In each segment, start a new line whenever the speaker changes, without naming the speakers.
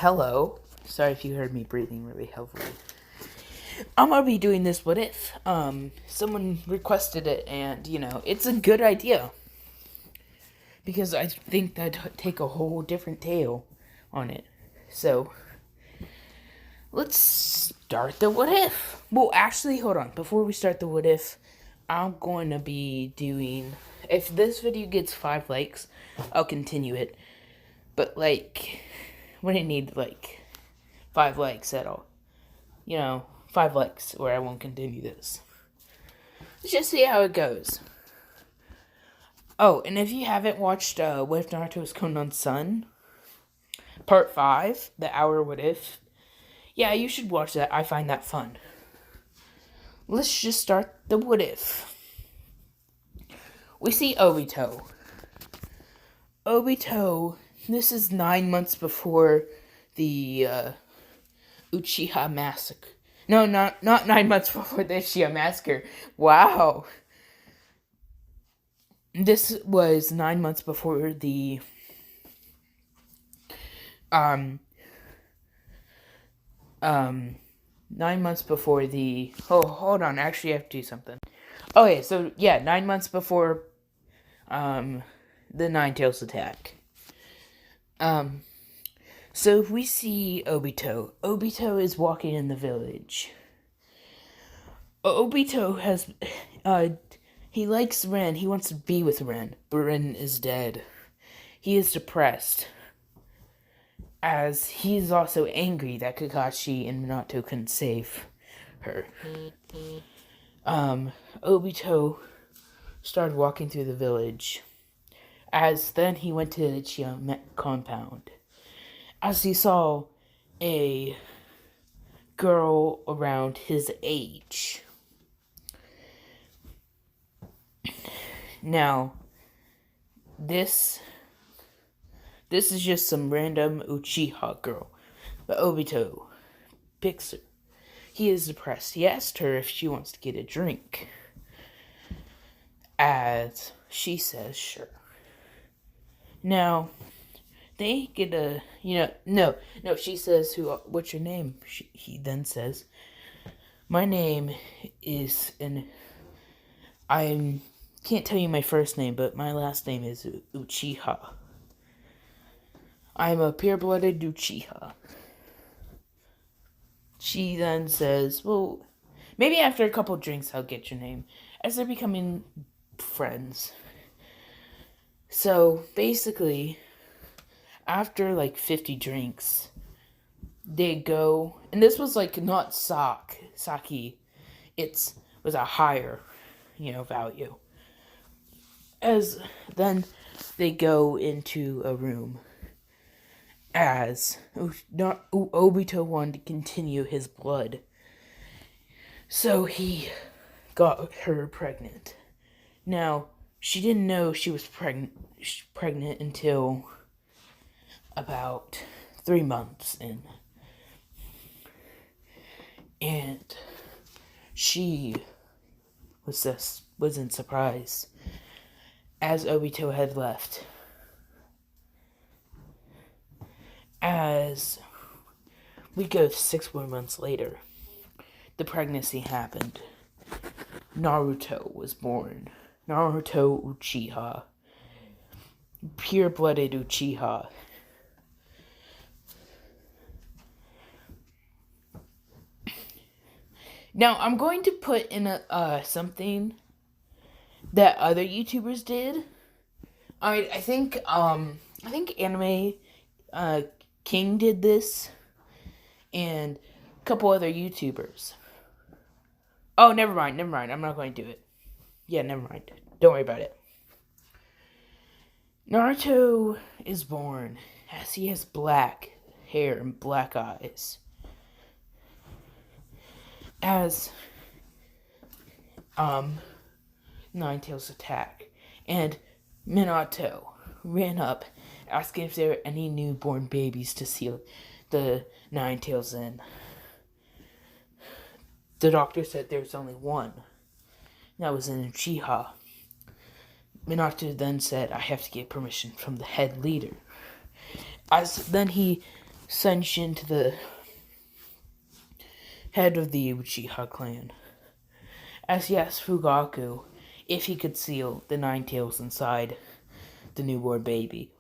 hello. Sorry if you heard me breathing really heavily. I'm gonna be doing this what if. Someone requested it, and it's a good idea. Because I think that'd take a whole different tale on it. So, let's start the what if. Well, actually, hold on. Before we start the what if, I'm going to be doing. If this video gets 5 likes, I'll continue it. But, we didn't need, 5 likes at all. 5 likes, or I won't continue this. Let's just see how it goes. Oh, and if you haven't watched What If Naruto's Conan's Son, Part 5, The Hour What If, yeah, you should watch that. I find that fun. Let's just start the what if. We see Obito. Obito, this is 9 months before the Uchiha Massacre. No, not 9 months before the Uchiha Massacre. Wow. This was 9 months before the 9 months before the hold on, actually I have to do something. Okay, so yeah, 9 months before the Nine Tails attack. So if we see Obito. Obito is walking in the village. Obito has he likes Ren. He wants to be with Ren, but Ren is dead. He is depressed, as he is also angry that Kakashi and Minato couldn't save her. Obito started walking through the village, as then he went to the Uchiha compound, as he saw a girl around his age. Now, this is just some random Uchiha girl, but Obito picks her. He is depressed. He asked her if she wants to get a drink, as she says sure. Now, they get a, no, she says, what's your name? He then says, my name is, I can't tell you my first name, but my last name is Uchiha. I'm a pure-blooded Uchiha. She then says, well, maybe after a couple drinks I'll get your name, as they're becoming friends. So, basically, after 50 drinks, they go, and this was not sake, it was a higher, value. As then they go into a room, as Obito wanted to continue his blood, so he got her pregnant. Now, she didn't know she was pregnant until about 3 months in. And she wasn't surprised, as Obito had left. As we go 6 more months later, the pregnancy happened. Naruto was born. Naruto Uchiha. Pure-blooded Uchiha. Now, I'm going to put in something that other YouTubers did. I think Anime King did this, and a couple other YouTubers. Oh, never mind. I'm not going to do it. Yeah, never mind. Don't worry about it. Naruto is born, as he has black hair and black eyes. As Nine Tails attack, and Minato ran up, asking if there were any newborn babies to seal the Nine Tails in. The doctor said there was only one. That was an Uchiha. Minato then said, I have to get permission from the head leader. As then he Senshin to the head of the Uchiha clan, as he asked Fugaku if he could seal the 9 tails inside the newborn baby.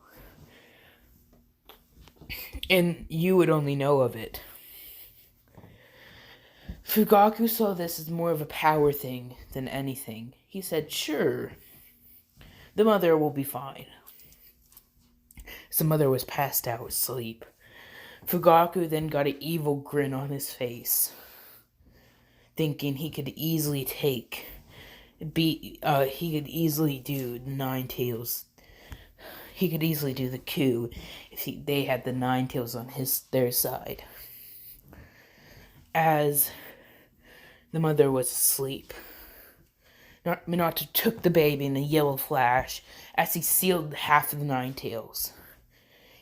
And you would only know of it. Fugaku saw this as more of a power thing than anything. He said, sure, the mother will be fine. The mother was passed out asleep. Fugaku then got an evil grin on his face, thinking he could easily do 9 tails. He could easily do the coup if they had the 9 tails on their side. As the mother was asleep, Minato took the baby in a yellow flash as he sealed half of the 9 tails.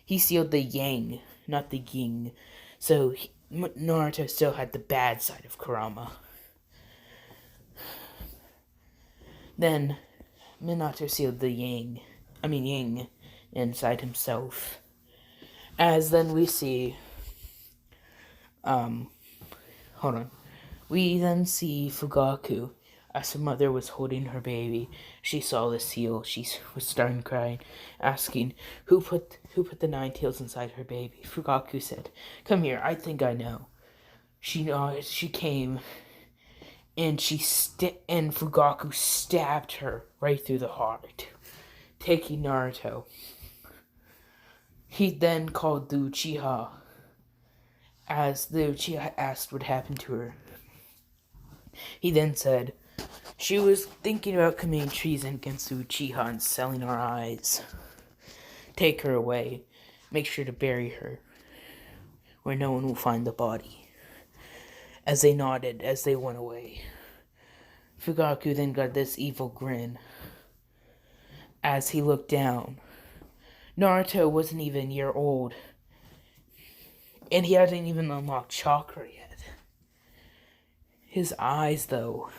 He sealed the yang, not the yin, so Naruto still had the bad side of Kurama. Then Minato sealed the yin inside himself. As then we see, we then see Fugaku. As her mother was holding her baby, she saw the seal. She was starting crying, asking, who put the 9 tails inside her baby? Fugaku said, come here, I think I know. She came, and and Fugaku stabbed her right through the heart, taking Naruto. He then called the Uchiha, as the Uchiha asked what happened to her. He then said, she was thinking about committing treason against the Uchiha and selling our eyes. Take her away. Make sure to bury her, where no one will find the body. As they nodded as they went away, Fugaku then got this evil grin. As he looked down, Naruto wasn't even a year old, and he hadn't even unlocked chakra yet. His eyes, though,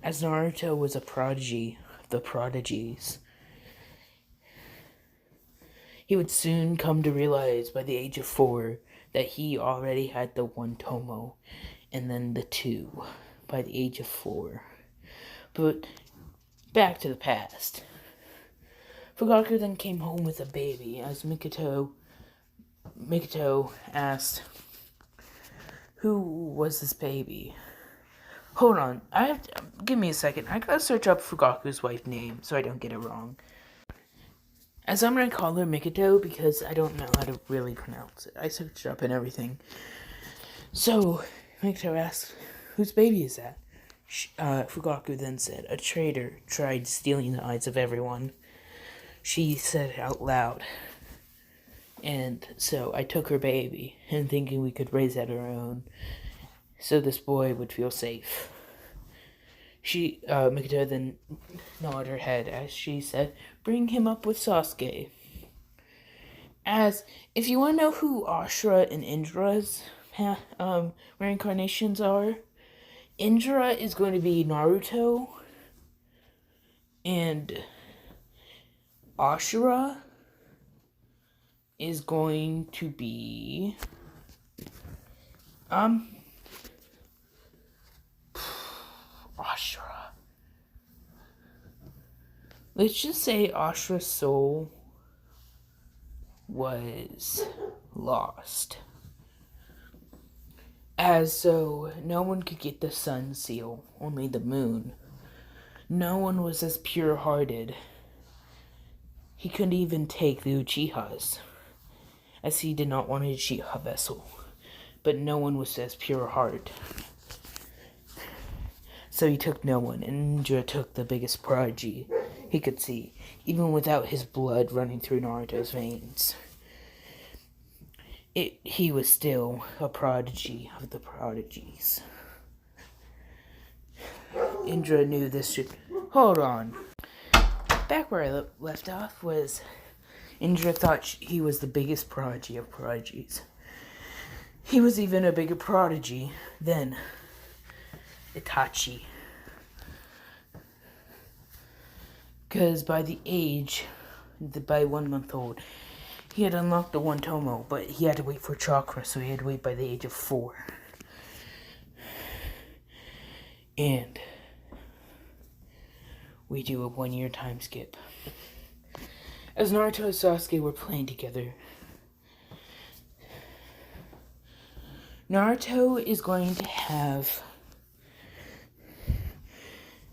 as Naruto was a prodigy of the prodigies, he would soon come to realize by the age of 4 that he already had the 1 tomo, and then the 2 by the age of 4. But back to the past. Fugaku then came home with a baby, as Mikito asked, who was this baby? Hold on, give me a second. I gotta search up Fugaku's wife's name so I don't get it wrong. As I'm gonna call her Mikito because I don't know how to really pronounce it. I searched it up and everything. So, Mikito asked, whose baby is that? Fugaku then said, a traitor tried stealing the eyes of everyone. She said it out loud. And so I took her baby, and thinking we could raise at our own, so this boy would feel safe. Mikito then nodded her head as she said, bring him up with Sasuke. As, if you want to know who Ashura and Indra's reincarnations are, Indra is going to be Naruto, and Ashura is going to be Ashura. Let's just say Ashura's soul was lost. As so, no one could get the sun seal, only the moon. No one was as pure-hearted. He couldn't even take the Uchihas, as he did not want a Uchiha vessel. But no one was as pure heart. So he took no one, and Indra took the biggest prodigy he could see, even without his blood running through Naruto's veins. He was still a prodigy of the prodigies. Indra knew this should... Hold on. Back where I left off was... Indra thought he was the biggest prodigy of prodigies. He was even a bigger prodigy than Itachi. Because by 1 month old, he had unlocked the one Tomo, but he had to wait for chakra, so he had to wait by the age of 4. And we do a 1-year time skip. As Naruto and Sasuke were playing together, Naruto is going to have...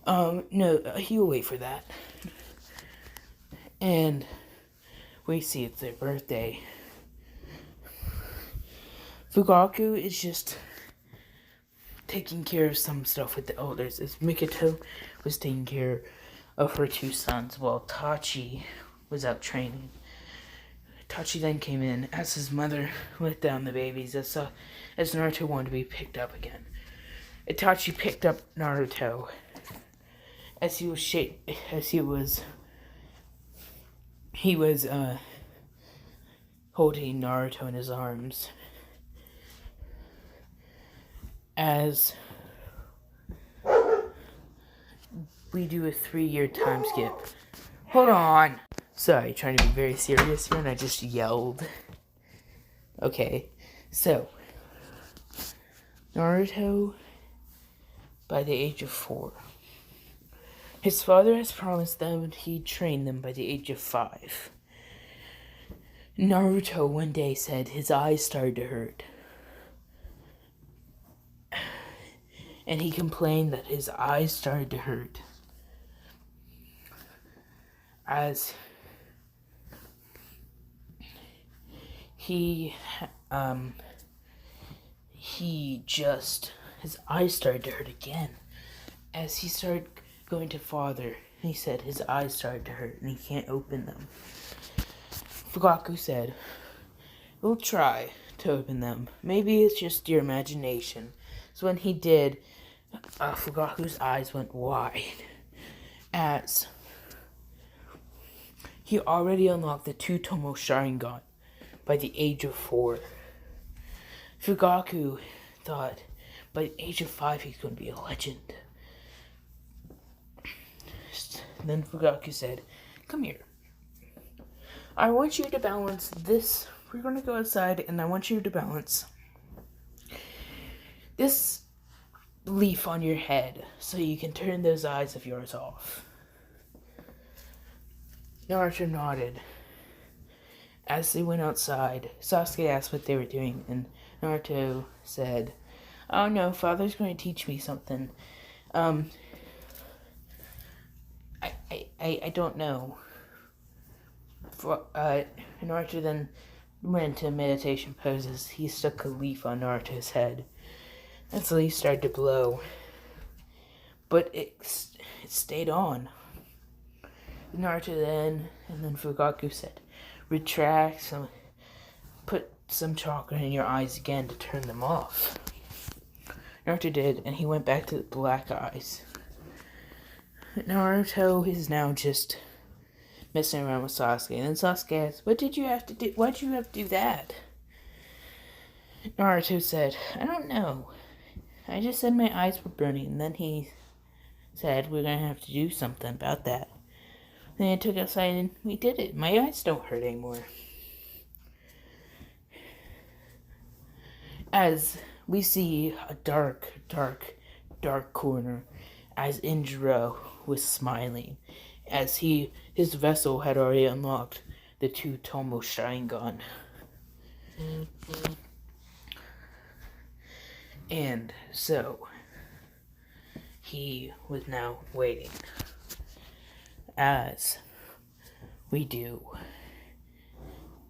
no, he'll wait for that. And we see it's their birthday. Fugaku is just taking care of some stuff with the elders, as Mikoto was taking care of her 2 sons while Tachi was out training. Tachi then came in as his mother let down the babies as Naruto wanted to be picked up again. Itachi picked up Naruto as he was holding Naruto in his arms. As we do a 3-year time skip. Hold on! Sorry, trying to be very serious here and I just yelled. Okay, so Naruto, by the age of 4. His father has promised them he'd train them by the age of 5. Naruto one day said his eyes started to hurt. And he complained that his eyes started to hurt. As his eyes started to hurt again. As he started going to father, he said his eyes started to hurt and he can't open them. Fugaku said, "We'll try to open them. Maybe it's just your imagination." So when he did, Fugaku's eyes went wide, as he already unlocked the 2 Tomo Sharingan by the age of 4. Fugaku thought by the age of 5 he's going to be a legend. Then Fugaku said, "Come here. I want you to balance this. We're going to go outside and I want you to balance this leaf on your head so you can turn those eyes of yours off." Naruto nodded. As they went outside, Sasuke asked what they were doing, and Naruto said, "Oh no, Father's going to teach me something. I don't know." Naruto then went into meditation poses. He stuck a leaf on Naruto's head, and so he started to glow. But it stayed on. Naruto then Fugaku said, "Retract put some chocolate in your eyes again to turn them off." Naruto did, and he went back to the black eyes. Naruto is now just messing around with Sasuke, and then Sasuke asked, "What did you have to do? Why'd you have to do that?" Naruto said, "I don't know. I just said my eyes were burning," and then he said, "We're gonna have to do something about that." Then I took it outside and we did it. My eyes don't hurt anymore. As we see a dark corner, as Indra was smiling, as his vessel had already unlocked the 2 Tomo Sharingan. And so he was now waiting. As we do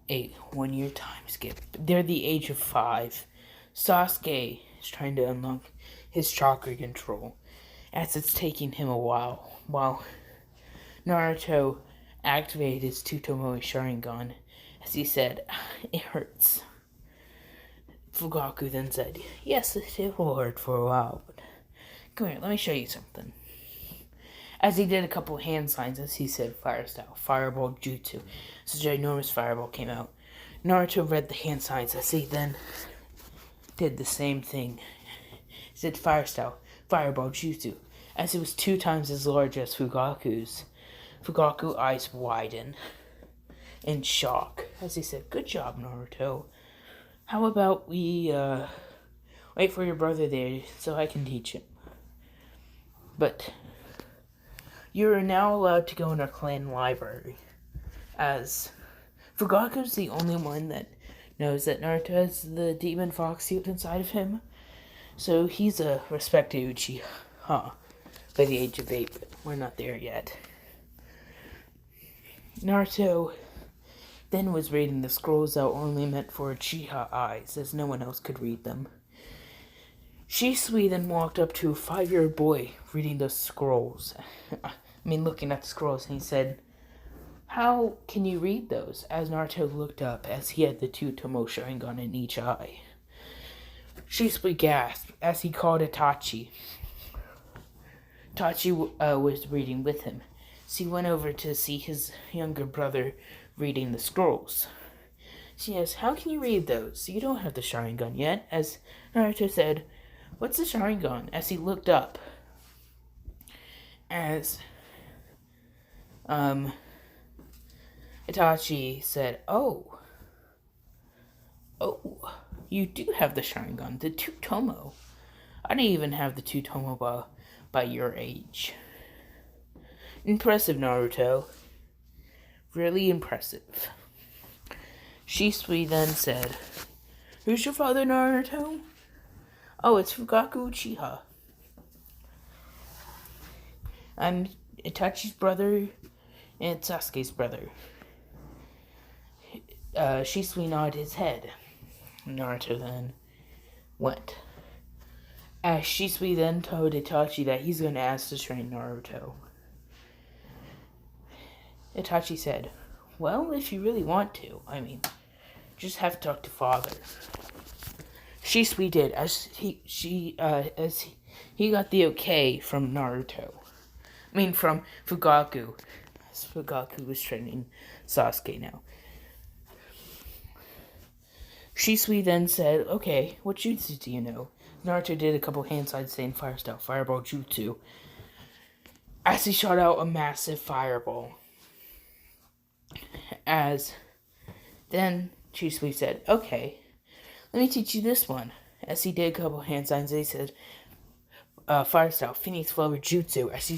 a 1-year time skip. They're the age of 5. Sasuke is trying to unlock his chakra control, as it's taking him a while Naruto activated his 2 Tomoe Sharingan, as he said, "It hurts." Fugaku then said, "Yes, it will hurt for a while, but come here, let me show you something." As he did a couple of hand signs, as he said, "Fire style, fireball jutsu." Such an enormous fireball came out. Naruto read the hand signs as he then did the same thing. He said, "Fire style, fireball jutsu." As it was 2 times as large as Fugaku's, Fugaku's eyes widened in shock. as he said, "Good job, Naruto. How about we wait for your brother there so I can teach him? But you are now allowed to go in our clan library, as Fugaku's the only one that knows that Naruto has the demon fox suit inside of him. So he's a respected Uchiha by the age of 8, but we're not there yet." Naruto then was reading the scrolls that were only meant for Uchiha eyes, as no one else could read them. Shisui then walked up to a 5-year-old boy reading the scrolls. Looking at the scrolls, and he said, "How can you read those?" As Naruto looked up, as he had the 2 Tomo Sharingan in each eye. Shisui gasped as he called Itachi. Itachi was reading with him, so he went over to see his younger brother reading the scrolls. She asked, "How can you read those? You don't have the Sharingan yet." As Naruto said, "What's the Sharingan?" As he looked up, as Itachi said, Oh, you do have the Sharingan, the 2 Tomo. I didn't even have the 2 Tomo by your age." Impressive, Naruto. Really impressive. Shisui then said, "Who's your father, Naruto?" "Oh, it's Fugaku Uchiha. I'm Itachi's brother and Sasuke's brother." Shisui nodded his head. Naruto then went. As Shisui then told Itachi that he's going to ask to train Naruto. Itachi said, "Well, if you really want to, just have to talk to father." Shisui did, as he got the okay from Naruto. From Fugaku. As Fugaku was training Sasuke now. Shisui then said, "Okay, what jutsu do you know?" Naruto did a couple hand signs saying fire style, fireball jutsu, as he shot out a massive fireball. As then Shisui said, "Okay, let me teach you this one." As he did a couple hand signs, he said, fire style, Phoenix Flower Jutsu, as she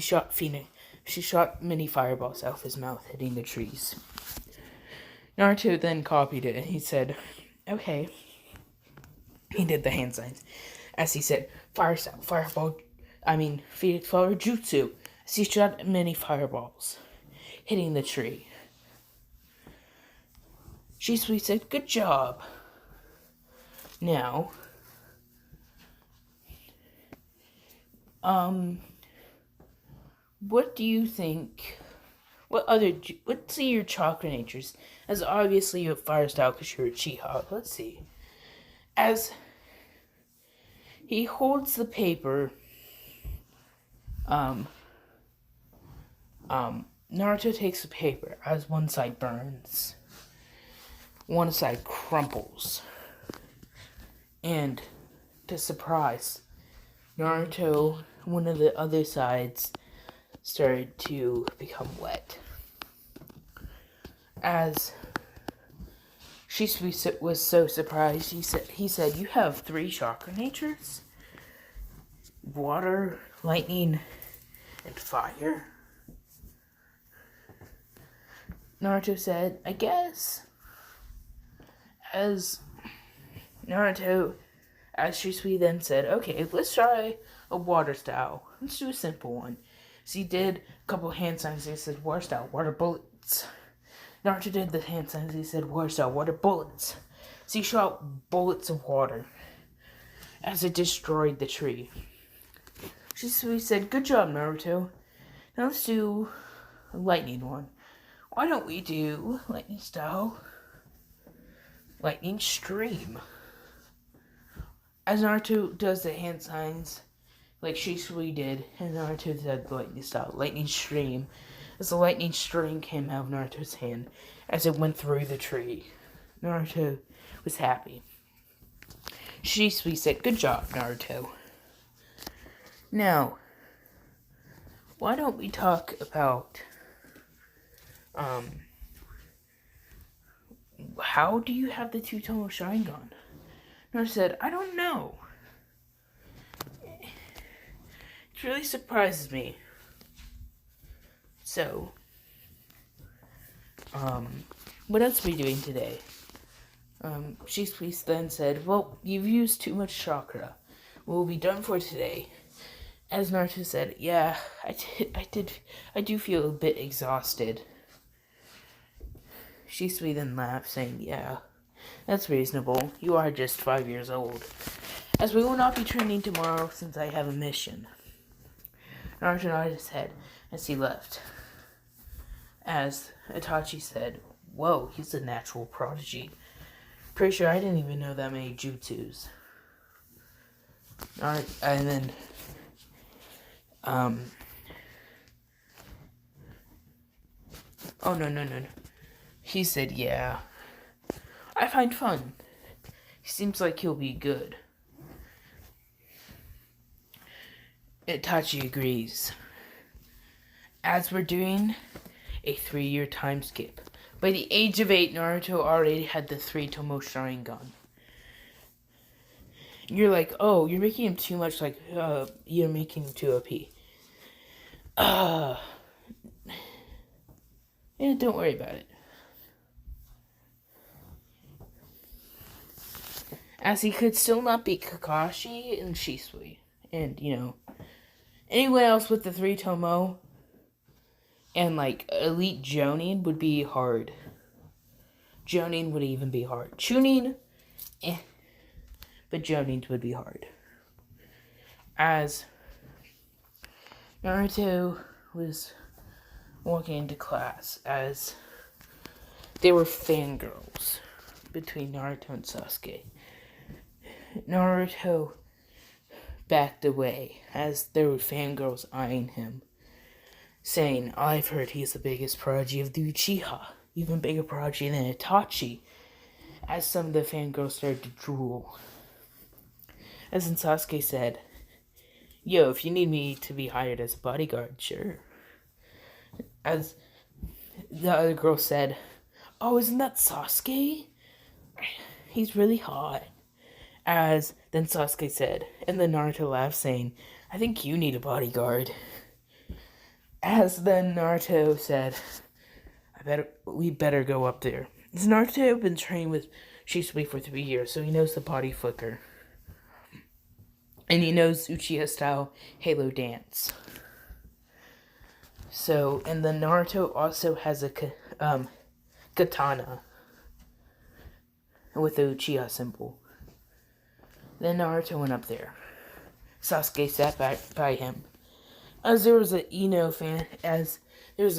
shot many fireballs out of his mouth, hitting the trees. Naruto then copied it, and he said, "Okay." He did the hand signs, as he said, Phoenix Flower Jutsu, as he shot many fireballs, hitting the tree. Shisui said, "Good job. Now, what do you think? Let's see your chakra natures. As obviously you have fire style because you're a Uchiha. Let's see." As he holds the paper, Naruto takes the paper as one side burns, one side crumples, and to surprise Naruto, one of the other sides started to become wet. As Shisui was so surprised, he said, "You have 3 chakra natures? Water, lightning, and fire?" Naruto said, "I guess." As Shisui then said, "Okay, let's try a water style. Let's do a simple one." So he did a couple hand signs. He said, "Water style, water bullets." Naruto did the hand signs. He said, "Water style, water bullets." So he shot bullets of water as it destroyed the tree. Shisui said, "Good job, Naruto. Now let's do a lightning one. Why don't we do lightning style, lightning stream?" As Naruto does the hand signs, like Shisui did, and Naruto said the lightning style, lightning stream, as the lightning stream came out of Naruto's hand as it went through the tree. Naruto was happy. Shisui said, "Good job, Naruto. Now, why don't we talk about how do you have the two-tomo Sharingan? Naruto said, I don't know. It really surprises me. So, what else are we doing today? Shisui then said, well, you've used too much chakra. We'll be done for today. As Naruto said, yeah, I do feel a bit exhausted. Shisui then laughed, saying, yeah, that's reasonable. You are just 5 years old. As we will not be training tomorrow since I have a mission. Naruto nodded his head as he left. As Itachi said, whoa, he's a natural prodigy. Pretty sure I didn't even know that many jutsus. Alright, and then, oh, no. He said, yeah, I find fun. He seems like he'll be good. Itachi agrees. As we're doing a 3-year time skip. By the age of 8, Naruto already had the 3-tomo Sharingan. You're like, oh, you're making him too much like, you're making him too OP. Yeah, don't worry about it. As he could still not beat Kakashi and Shisui. And, anyone else with the 3-tomo and, Elite Jonin would be hard. Jonin would even be hard. Chunin, but Jonin would be hard. As Naruto was walking into class, as they were fangirls between Naruto and Sasuke. Naruto backed away as there were fangirls eyeing him, saying, I've heard he's the biggest prodigy of the Uchiha, even bigger prodigy than Itachi, as some of the fangirls started to drool. As in Sasuke said, yo, if you need me to be hired as a bodyguard, sure. As the other girl said, oh, isn't that Sasuke? He's really hot. As then Sasuke said, and then Naruto laughed, saying, I think you need a bodyguard. As then Naruto said, we better go up there. As Naruto had been training with Shisui for 3 years, so he knows the body flicker. And he knows Uchiha style Halo dance. So, and then Naruto also has a katana with the Uchiha symbol. Then Naruto went up there. Sasuke sat back by him. As there was an Ino fan, as there was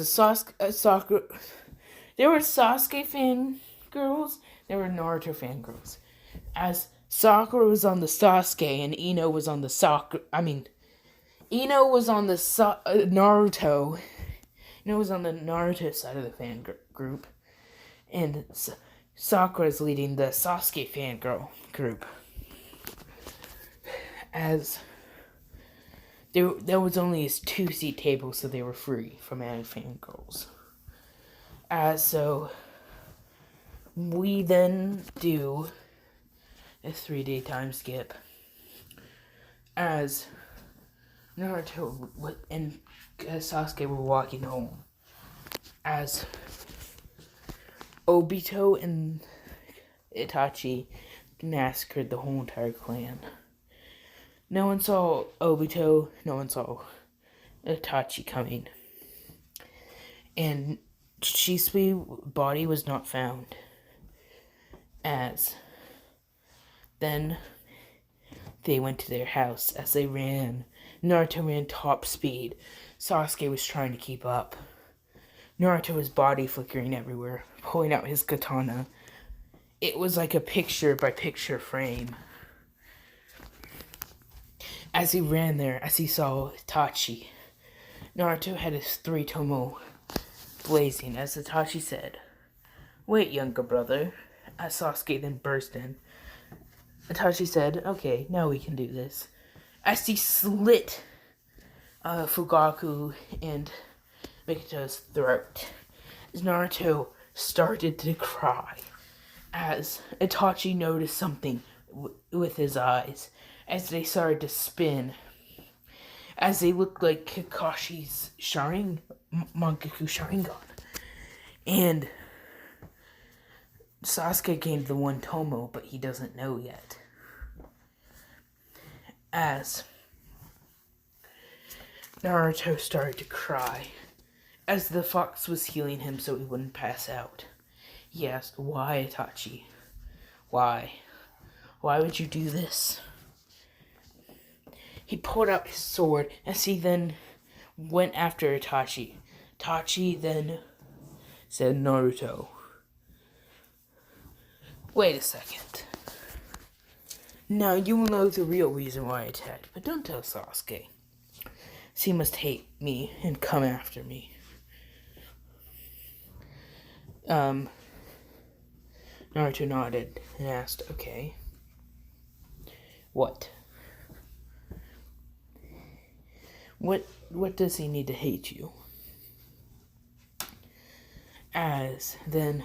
there were Sasuke fangirls, there were Naruto fangirls. As Sakura was on the Sasuke and Ino was on the Ino was on the Naruto. Ino was on the Naruto side of the fan group. And Sakura's leading the Sasuke fangirl group. As there was only a 2-seat table, so they were free from any fangirls. So we then do a 3-day time skip. As Naruto and Sasuke were walking home. As Obito and Itachi massacred the whole entire clan. No one saw Obito, no one saw Itachi coming. And Shisui's body was not found. As then they went to their house. As they ran, Naruto ran top speed. Sasuke was trying to keep up. Naruto's body flickering everywhere, pulling out his katana. It was like a picture-by-picture frame. As he ran there, as he saw Itachi, Naruto had his 3-tomo blazing. As Itachi said, wait, younger brother. As Sasuke then burst in, Itachi said, okay, now we can do this. As he slit Fugaku and Mikito's throat, as Naruto started to cry. as Itachi noticed something with his eyes as they started to spin, as they looked like Kakashi's Mangekyou Sharingan. And Sasuke gained the one Tomo, but he doesn't know yet. As Naruto started to cry, as the fox was healing him so he wouldn't pass out. He asked, "Why, Itachi? Why? Why would you do this?" He pulled out his sword as he then went after Itachi. Itachi then said, "Naruto, wait a second. Now you will know the real reason why I attacked, but don't tell Sasuke. So he must hate me and come after me." Naruto nodded and asked, "Okay. What? What does he need to hate you?" As then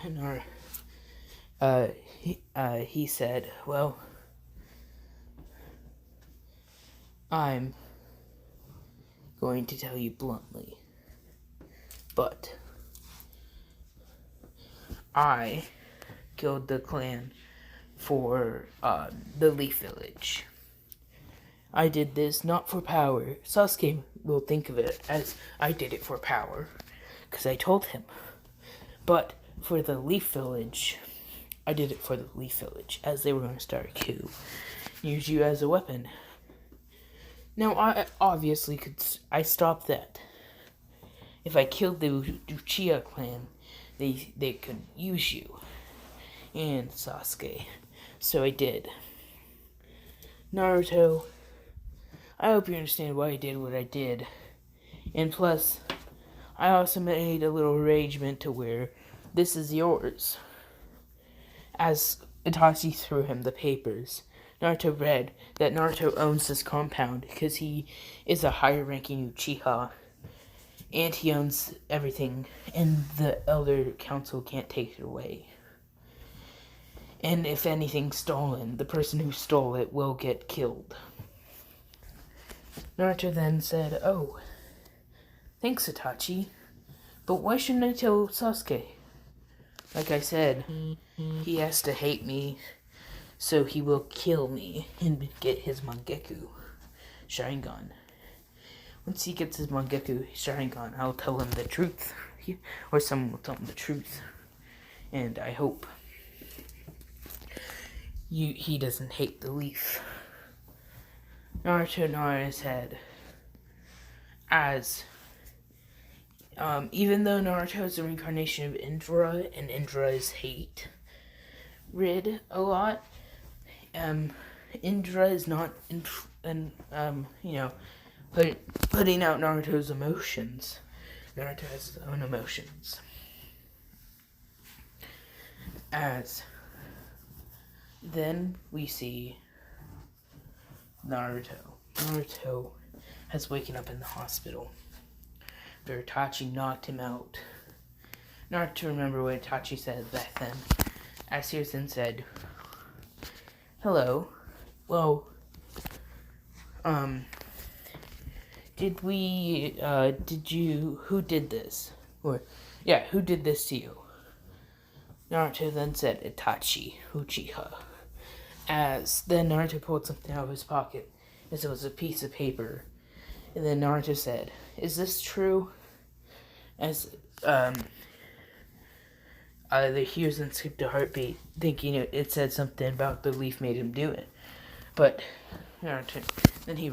he said, "Well, I'm going to tell you bluntly, but I killed the clan for the Leaf Village. I did this not for power. Sasuke will think of it as I did it for power, because I told him. But for the Leaf Village, I did it for the Leaf Village, as they were going to start a coup. Use you as a weapon. Now, I obviously I stopped that. If I killed the Uchiha clan, they could use you and Sasuke. So I did. Naruto, I hope you understand why I did what I did. And plus, I also made a little arrangement to where this is yours." As Itachi threw him the papers, Naruto read that Naruto owns this compound because he is a higher ranking Uchiha. And he owns everything, and the Elder Council can't take it away. And if anything's stolen, the person who stole it will get killed. Naruto then said, "Oh, thanks, Itachi. But why shouldn't I tell Sasuke? Like I said, he has to hate me, so he will kill me and get his Mangekyou Sharingan. Once he gets his Mangekyou Sharingan, I'll tell him the truth. Or someone will tell him the truth. And I hope he doesn't hate the leaf." Naruto nodded his head as even though Naruto is a reincarnation of Indra, and Indra is hate rid a lot, Indra is not putting out Naruto's emotions. Naruto has his own emotions. As then we see Naruto. Naruto has waken up in the hospital. Where Itachi knocked him out. Naruto remember what Itachi said back then. As he then said, "Hello. Well, who did this? Who did this to you?" Naruto then said, "Itachi Uchiha." As then Naruto pulled something out of his pocket, as it was a piece of paper. And then Naruto said, "Is this true?" As the Hyusen skipped a heartbeat, thinking it said something about the leaf made him do it. But Naruto, then he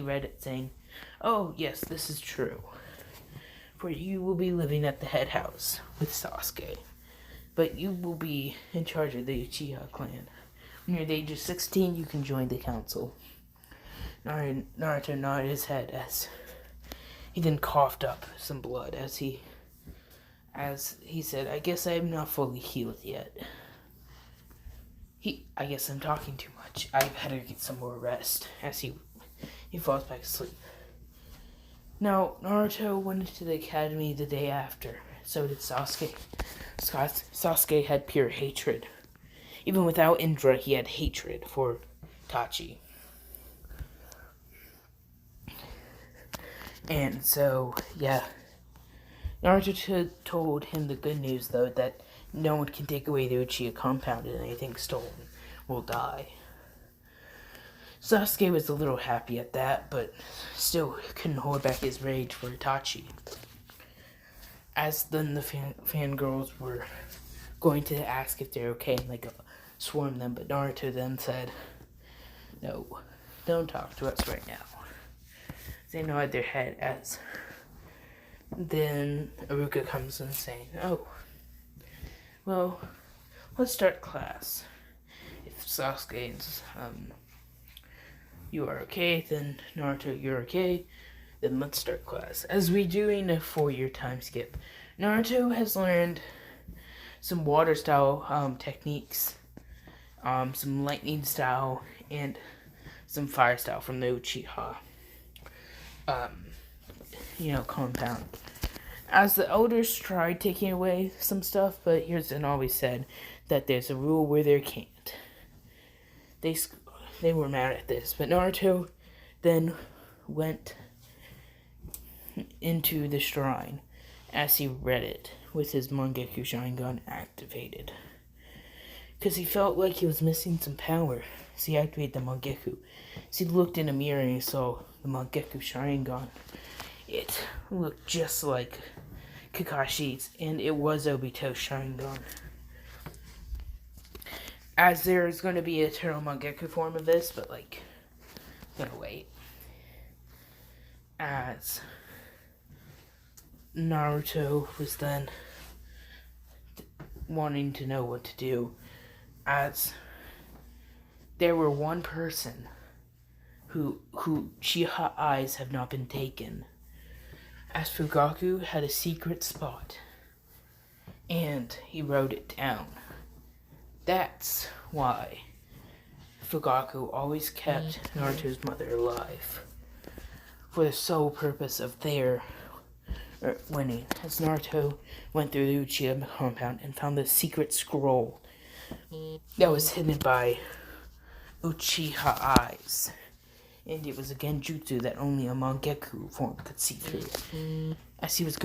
read it saying, "Oh yes, this is true. For you will be living at the head house with Sasuke, but you will be in charge of the Uchiha clan. When you're the age of 16, you can join the council." Naruto nodded his head as he then coughed up some blood as he said, "I guess I am not fully healed yet. I guess I'm talking too much. I better get some more rest," as he falls back asleep. Now, Naruto went into the academy the day after. So did Sasuke. Sasuke had pure hatred Even without Indra, he had hatred for Tachi. And so, yeah. Naruto told him the good news, though, that no one can take away the Uchiha compound, and anything stolen will die. Sasuke was a little happy at that, but still couldn't hold back his rage for Itachi. As then the fangirls were going to ask if they're okay and like swarm them, but Naruto then said, "No, don't talk to us right now." They nod their head as then Iruka comes in saying, "Oh, well, let's start class. If Sasuke's you are okay, then Naruto, you're okay, then let's start class." As we're doing a 4-year time skip, Naruto has learned some water style techniques, some lightning style, and some fire style from the Uchiha compound. As the elders tried taking away some stuff, but Hiruzen always said that there's a rule where there can't. They were mad at this, but Naruto then went into the shrine as he read it with his Mangekyou Sharingan activated. Because he felt like he was missing some power, so he activated the Mangekyou. So he looked in a mirror and he saw the Mangekyou Sharingan. It looked just like Kakashi's, and it was Obito's Sharingan. As there is going to be a Eternal Mangekyou form of this, but I'm gonna wait. As Naruto was then wanting to know what to do, as there were one person who Uchiha eyes have not been taken, as Fugaku had a secret spot, and he wrote it down. That's why Fugaku always kept Naruto's mother alive, for the sole purpose of their winning. As Naruto went through the Uchiha compound and found the secret scroll that was hidden by Uchiha eyes, and it was a genjutsu that only a Mangekyou form could see through. As he was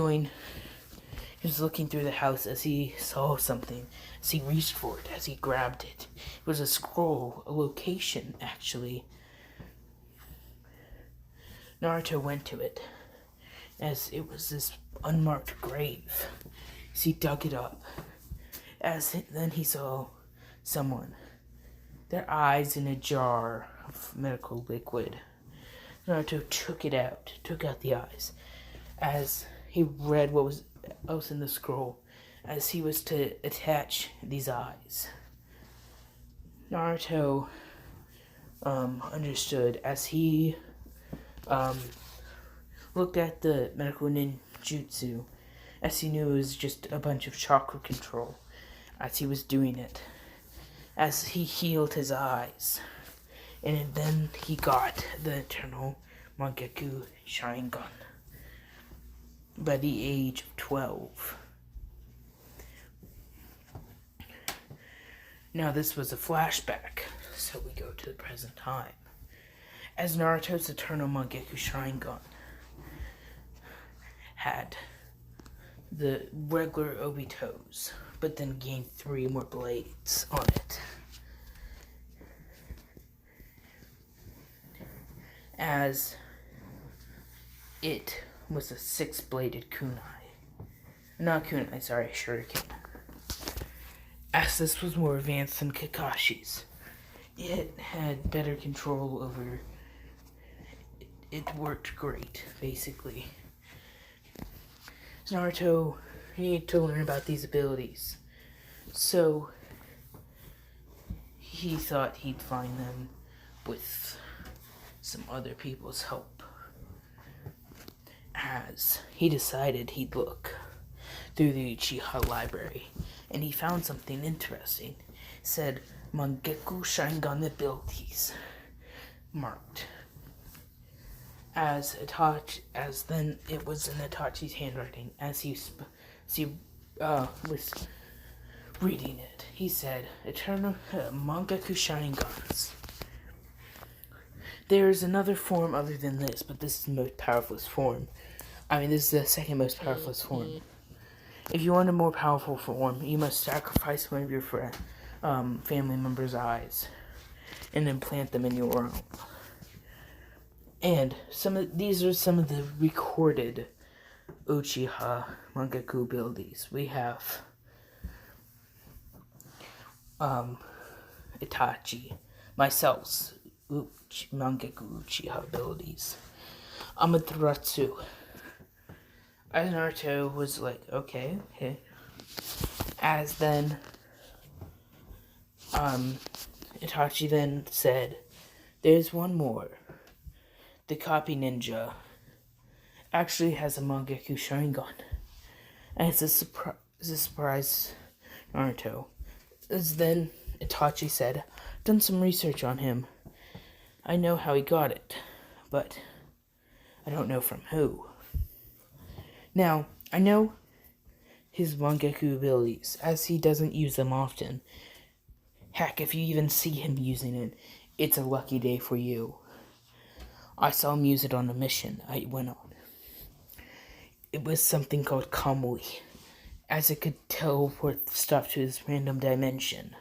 looking through the house as he saw something, as he reached for it, as he grabbed it. It was a scroll, a location, actually. Naruto went to it, as it was this unmarked grave. As he dug it up, then he saw someone, their eyes in a jar of medical liquid. Naruto took out the eyes, as he read what was else in the scroll, as he was to attach these eyes. Naruto understood as he looked at the medical ninjutsu, as he knew it was just a bunch of chakra control as he was doing it, as he healed his eyes, and then he got the Eternal Mangekyou Sharingan by the age of 12. Now this was a flashback, so we go to the present time. As Naruto's Eternal Mangekyou Sharingan had the regular Obito's, but then gained 3 more blades on it. As it was a 6-bladed kunai. Not kunai, sorry, shuriken. As this was more advanced than Kakashi's, it had better control over. It worked great, basically. Naruto needed to learn about these abilities, so he thought he'd find them with some other people's help. As he decided he'd look through the Uchiha library, and he found something interesting. It said Mangekyou Sharingan abilities marked. As then it was in Itachi's handwriting, as he was reading it. He said, Eternal Mangaku Sharingans. There's another form other than this, but this is the most powerful form. This is the second most powerful form. If you want a more powerful form, you must sacrifice one of your family members' eyes and implant them in your own. And these are some of the recorded Uchiha Mangaku abilities. We have Itachi, myself, Mangaku Uchiha abilities. Amaterasu. As Naruto was like, okay. As then, Itachi then said, there's one more. The copy ninja actually has a Mangaku Sharingan. And it's a surprise Naruto. As then, Itachi said, done some research on him. I know how he got it, but I don't know from who. Now, I know his Mangaku abilities, as he doesn't use them often. Heck, if you even see him using it, it's a lucky day for you. I saw him use it on a mission I went on. It was something called Kamui, as it could teleport stuff to his random dimension.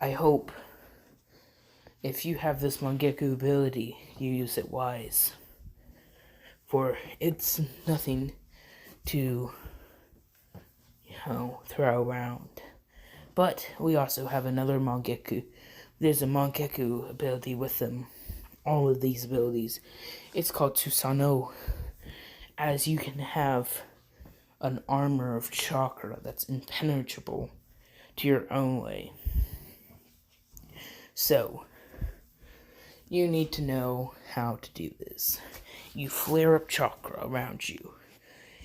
I hope, if you have this Mangaku ability, you use it wise. For it's nothing to, throw around. But we also have another Mangaku. There's a Mangaku ability with them. All of these abilities. It's called Susanoo. As you can have an armor of chakra that's impenetrable to your own way. So, you need to know how to do this. You flare up chakra around you,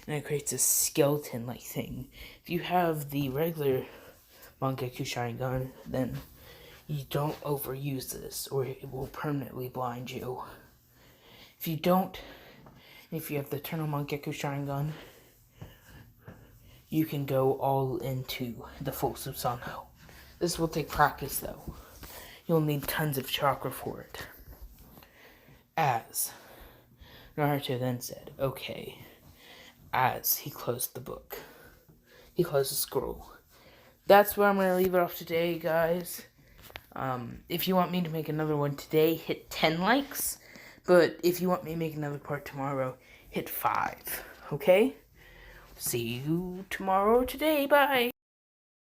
and it creates a skeleton-like thing. If you have the regular Mangaku Sharingan, then you don't overuse this, or it will permanently blind you. If you have the Eternal Mangaku Sharingan, you can go all into the full Susanoo. This will take practice, though. You'll need tons of chakra for it. As Naruto then said, okay, as he closed the book. He closed the scroll. That's where I'm going to leave it off today, guys. If you want me to make another one today, hit 10 likes. But if you want me to make another part tomorrow, hit 5. Okay? See you tomorrow or today. Bye.